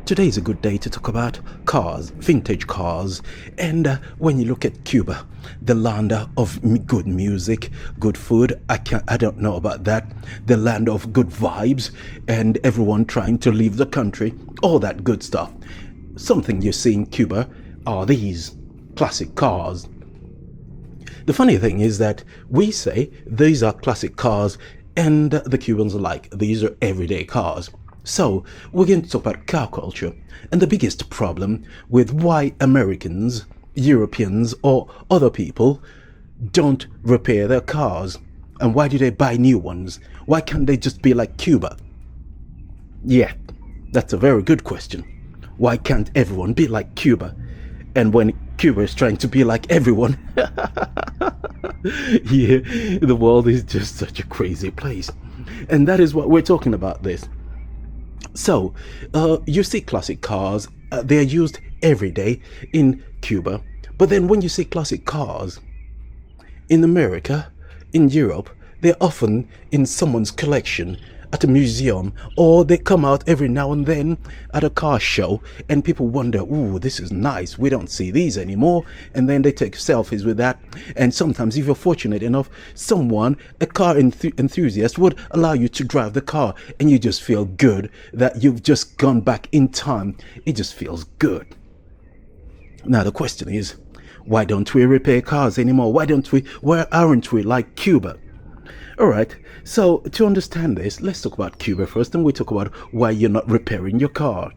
Today is a good day to talk about cars, vintage cars. And when you look at Cuba, the land of good music, good food, I don't know about that. The land of good vibes and everyone trying to leave the country, all that good stuff. Something you see in Cuba are these classic cars. The funny thing is that we say these are classic cars, and the Cubans are like, these are everyday cars. So we're going to talk about car culture and the biggest problem with why Americans, Europeans, or other people don't repair their cars. And why do they buy new ones? Why can't they just be like Cuba? Yeah, that's a very good question. Why can't everyone be like Cuba? And when Cuba is trying to be like everyone, yeah, the world is just such a crazy place. And that is what we're talking about this. So, you see classic cars, they are used every day in Cuba. But then when you see classic cars in America, in Europe, they're often in someone's collection at a museum, or they come out every now and then at a car show, and people wonder, ooh, this is nice, we don't see these anymore. And then they take selfies with that. And sometimes, if you're fortunate enough, a car enthusiast would allow you to drive the car, and you just feel good that you've just gone back in time. It just feels good. Now the question is, why don't we repair cars anymore? Why aren't we like Cuba? All right, so to understand this, let's talk about Cuba first, and we talk about why you're not repairing your car.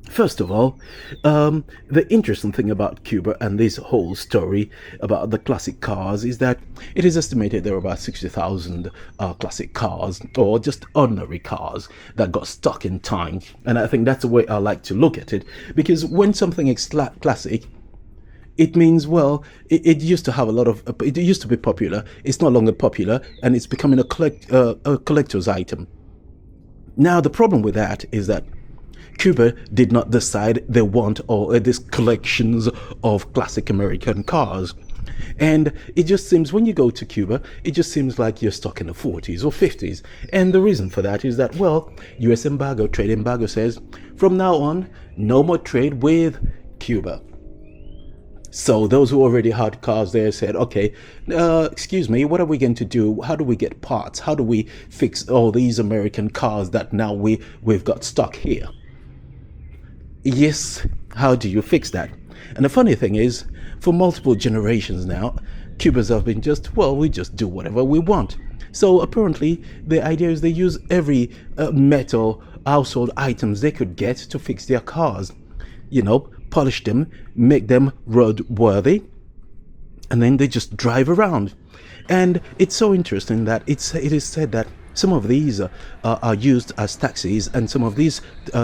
First of all, the interesting thing about Cuba and this whole story about the classic cars is that it is estimated there are about 60,000 classic cars, or just ordinary cars, that got stuck in time. And I think that's the way I like to look at it, because when something is classic, it means, well, it used to have it used to be popular, it's no longer popular, and it's becoming a collector's item. Now, the problem with that is that Cuba did not decide they want all these collections of classic American cars. And it just seems, when you go to Cuba, it just seems like you're stuck in the 40s or 50s. And the reason for that is that, well, US trade embargo says, from now on, no more trade with Cuba. So those who already had cars there said, okay, excuse me, what are we going to do? How do we get parts? How do we fix all these American cars that now we've got stuck here? Yes, how do you fix that? And the funny thing is, for multiple generations now, Cubans have been we just do whatever we want. So apparently the idea is they use every metal household items they could get to fix their cars. Polish them, make them roadworthy, and then they just drive around. And it's so interesting that it is said that some of these are used as taxis, and some of these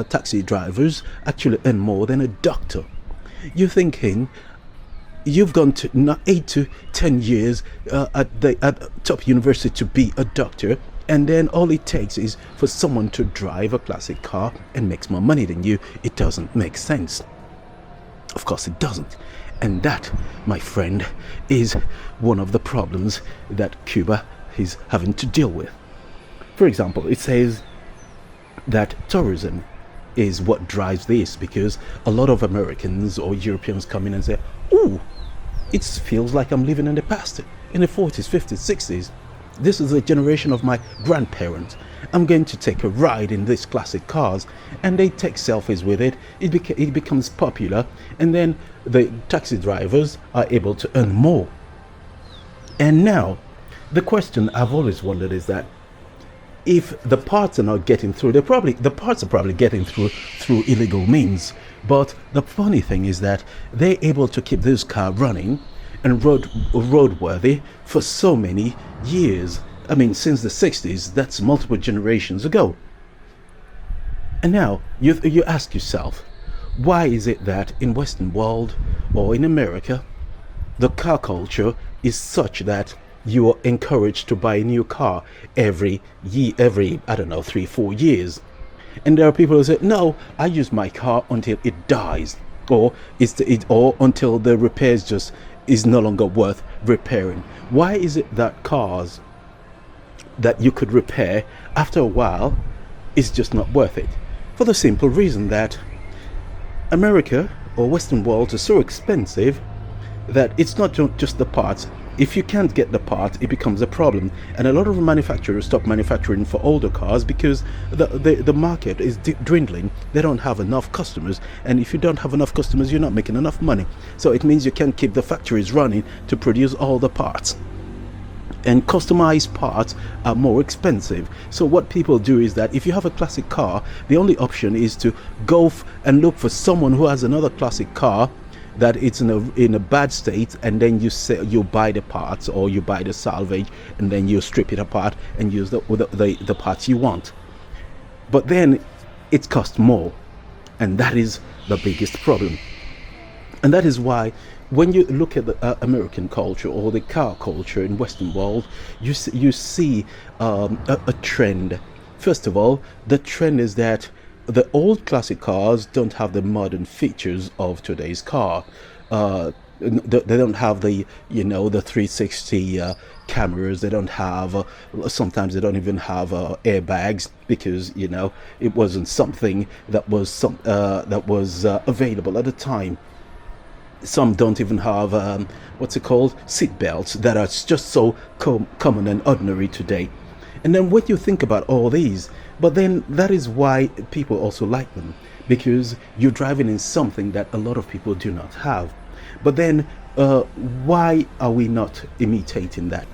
taxi drivers actually earn more than a doctor. You're thinking, you've gone to 8 to 10 years at top university to be a doctor, and then all it takes is for someone to drive a classic car and makes more money than you. It doesn't make sense. Of course it doesn't. And that, my friend, is one of the problems that Cuba is having to deal with. For example, it says that tourism is what drives this, because a lot of Americans or Europeans come in and say, ooh, it feels like I'm living in the past, in the 40s, 50s, 60s. This is the generation of my grandparents. I'm going to take a ride in these classic cars, and they take selfies with it. It becomes popular, and then the taxi drivers are able to earn more. And now, the question I've always wondered is that if the parts are not getting through, the parts are probably getting through illegal means. But the funny thing is that they're able to keep this car running and roadworthy for so many years. I mean, since the 60s, that's multiple generations ago. And now you ask yourself, why is it that in Western world or in America, the car culture is such that you are encouraged to buy a new car every year, I don't know, 3-4 years? And there are people who say, no, I use my car until it dies, or until the repairs just is no longer worth repairing. Why is it that cars that you could repair after a while is just not worth it? for the simple reason that America or Western world is so expensive that it's not just the parts. If you can't get the part, it becomes a problem, and a lot of manufacturers stop manufacturing for older cars because the market is dwindling. They don't have enough customers, and if you don't have enough customers, you're not making enough money. So it means you can't keep the factories running to produce all the parts, and customized parts are more expensive. So what people do is that if you have a classic car, the only option is to go and look for someone who has another classic car that it's in a bad state, and then you buy the parts, or you buy the salvage, and then you strip it apart and use the parts you want. But then it costs more, and that is the biggest problem. And that is why when you look at the American culture or the car culture in Western world, you see a trend. First of all, the trend is that the old classic cars don't have the modern features of today's car. They don't have the 360 cameras. They don't have sometimes they don't even have airbags, because it wasn't something that was available at the time. Some don't even have seat belts that are just so common and ordinary today. And then when you think about all these, but then that is why people also like them, because you're driving in something that a lot of people do not have. But then why are we not imitating that?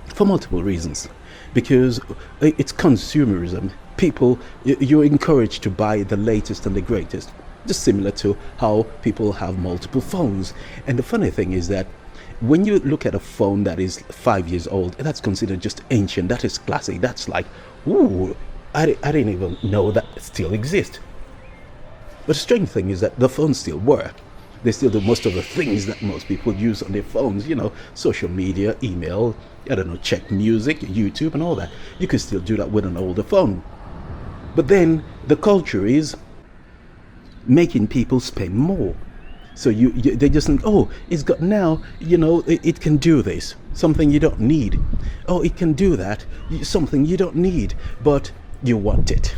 For multiple reasons. Because it's consumerism. People, you're encouraged to buy the latest and the greatest. Just similar to how people have multiple phones. And the funny thing is that when you look at a phone that is 5 years old, that's considered just ancient. That is classic. That's like, ooh, I didn't even know that still exists. But the strange thing is that the phones still work. They still do most of the things that most people use on their phones. Social media, email, check music, YouTube, and all that. You can still do that with an older phone. But then the culture is making people spend more. So they just think, oh, it's got now, it can do this, something you don't need. Oh, it can do that, something you don't need, but you want it.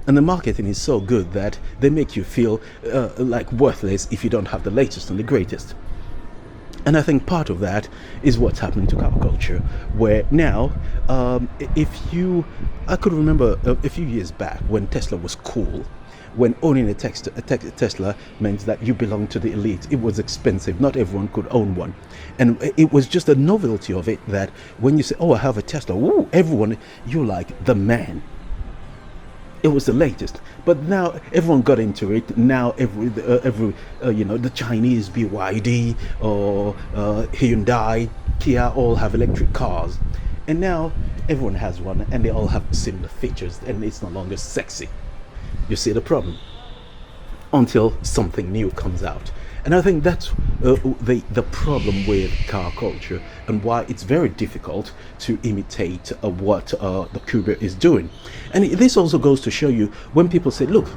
And the marketing is so good that they make you feel like worthless if you don't have the latest and the greatest. And I think part of that is what's happening to car culture, where now, I could remember a few years back when Tesla was cool. When owning a Tesla meant that you belonged to the elite. It was expensive. Not everyone could own one. And it was just a novelty of it that when you say, oh, I have a Tesla, woo, everyone, you're like the man. It was the latest. But now everyone got into it. Now the Chinese BYD or Hyundai, Kia all have electric cars. And now everyone has one, and they all have similar features, and it's no longer sexy. You see the problem until something new comes out. And I think that's the problem with car culture, and why it's very difficult to imitate what the Cuba is doing. And this also goes to show you, when people say, look,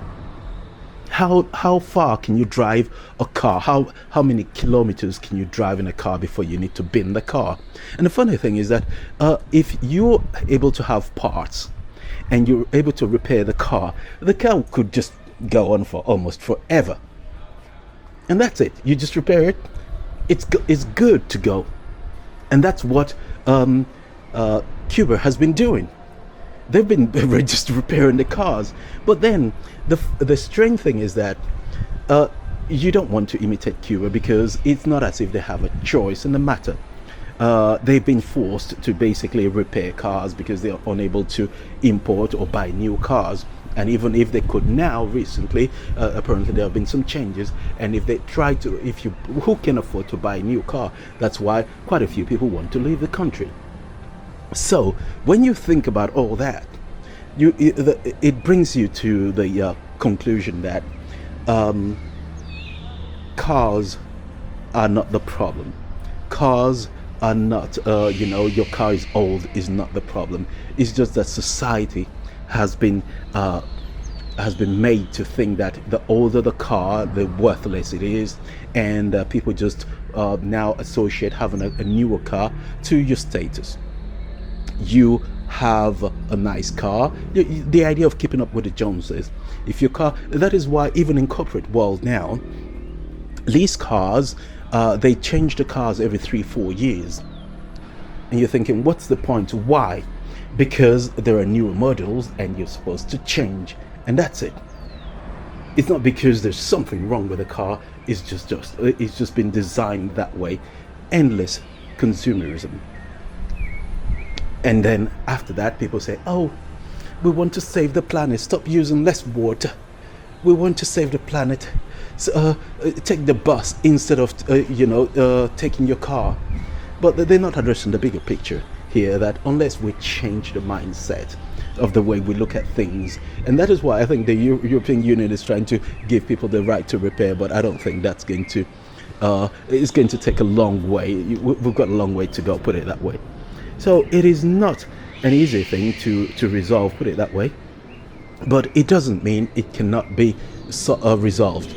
how far can you drive a car? How many kilometers can you drive in a car before you need to bin the car? And the funny thing is that if you're able to have parts and you're able to repair the car could just go on for almost forever. And that's it. You just repair it. It's good to go. And that's what Cuba has been doing. They've been just repairing the cars. But then the strange thing is that you don't want to imitate Cuba, because it's not as if they have a choice in the matter. They've been forced to basically repair cars because they are unable to import or buy new cars. And even if they could now, recently, apparently there have been some changes. And if they try to, who can afford to buy a new car? That's why quite a few people want to leave the country. So when you think about all that, it brings you to the conclusion that cars are not the problem. Cars are not, your car is old is not the problem. It's just that society has been made to think that the older the car, the worthless it is, and people just now associate having a newer car to your status. You have a nice car. The idea of keeping up with the Joneses. If your car, that is why even in corporate world now, lease cars, they change the cars every 3-4 years. And you're thinking, what's the point? Why? Because there are newer models and you're supposed to change, and that's it. It's not because there's something wrong with the car. It's just been designed that way. Endless consumerism. And then after that, people say, "Oh, we want to save the planet. Stop using less water. We want to save the planet. So, take the bus instead of taking your car." But they're not addressing the bigger picture here, that unless we change the mindset of the way we look at things, and that is why I think the European Union is trying to give people the right to repair, but I don't think that's going to, it's going to take a long way. We've got a long way to go, put it that way. So it is not an easy thing to resolve, put it that way, but it doesn't mean it cannot be resolved.